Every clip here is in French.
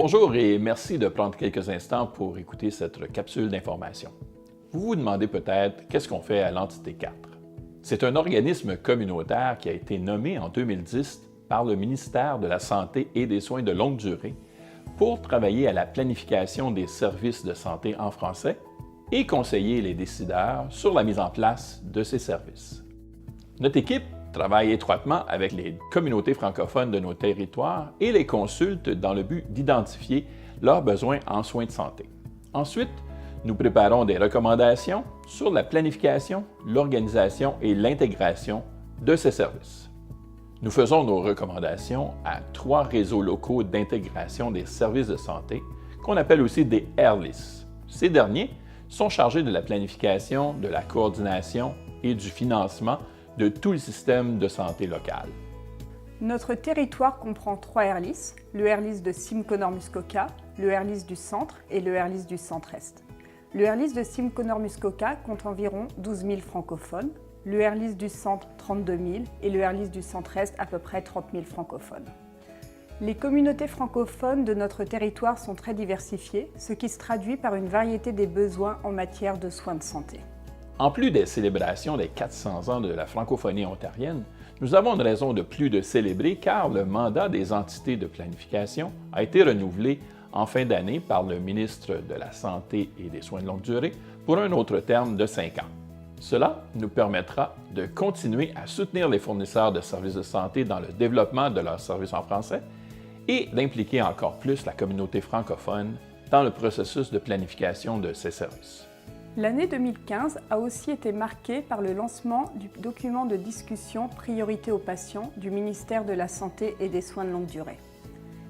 Bonjour et merci de prendre quelques instants pour écouter cette capsule d'information. Vous vous demandez peut-être qu'est-ce qu'on fait à l'Entité 4. C'est un organisme communautaire qui a été nommé en 2010 par le ministère de la Santé et des Soins de longue durée pour travailler à la planification des services de santé en français et conseiller les décideurs sur la mise en place de ces services. Notre équipe travaille étroitement avec les communautés francophones de nos territoires et les consulte dans le but d'identifier leurs besoins en soins de santé. Ensuite, nous préparons des recommandations sur la planification, l'organisation et l'intégration de ces services. Nous faisons nos recommandations à 3 réseaux locaux d'intégration des services de santé, qu'on appelle aussi des RLIS. Ces derniers sont chargés de la planification, de la coordination et du financement de tout le système de santé local. Notre territoire comprend 3 RLIS, le RLIS de Simconormuskoka, le RLIS du Centre et le RLIS du Centre-Est. Le RLIS de Simconormuskoka compte environ 12 000 francophones, le RLIS du Centre 32 000 et le RLIS du Centre-Est à peu près 30 000 francophones. Les communautés francophones de notre territoire sont très diversifiées, ce qui se traduit par une variété des besoins en matière de soins de santé. En plus des célébrations des 400 ans de la francophonie ontarienne, nous avons une raison de plus de célébrer car le mandat des entités de planification a été renouvelé en fin d'année par le ministre de la Santé et des Soins de longue durée pour un autre terme de 5 ans. Cela nous permettra de continuer à soutenir les fournisseurs de services de santé dans le développement de leurs services en français et d'impliquer encore plus la communauté francophone dans le processus de planification de ces services. L'année 2015 a aussi été marquée par le lancement du document de discussion Priorité aux patients du ministère de la Santé et des Soins de longue durée.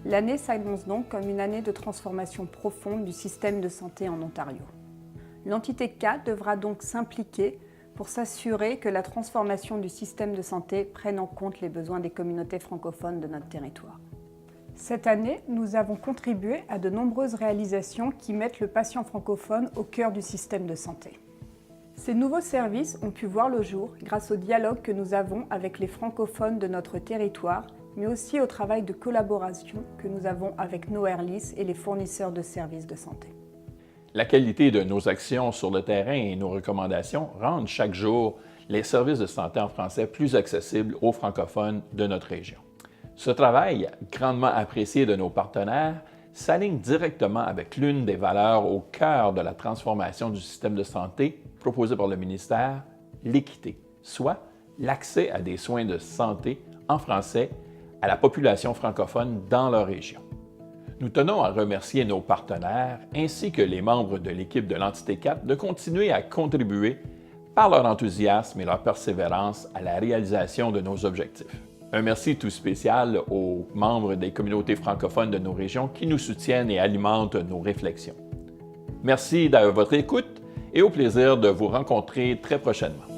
L'année s'annonce donc comme une année de transformation profonde du système de santé en Ontario. L'entité 4 devra donc s'impliquer pour s'assurer que la transformation du système de santé prenne en compte les besoins des communautés francophones de notre territoire. Cette année, nous avons contribué à de nombreuses réalisations qui mettent le patient francophone au cœur du système de santé. Ces nouveaux services ont pu voir le jour grâce au dialogue que nous avons avec les francophones de notre territoire, mais aussi au travail de collaboration que nous avons avec nos RLIS et les fournisseurs de services de santé. La qualité de nos actions sur le terrain et nos recommandations rendent chaque jour les services de santé en français plus accessibles aux francophones de notre région. Ce travail, grandement apprécié de nos partenaires, s'aligne directement avec l'une des valeurs au cœur de la transformation du système de santé proposée par le ministère, l'équité, soit l'accès à des soins de santé en français à la population francophone dans leur région. Nous tenons à remercier nos partenaires ainsi que les membres de l'équipe de l'Entité 4 de continuer à contribuer par leur enthousiasme et leur persévérance à la réalisation de nos objectifs. Un merci tout spécial aux membres des communautés francophones de nos régions qui nous soutiennent et alimentent nos réflexions. Merci de votre écoute et au plaisir de vous rencontrer très prochainement.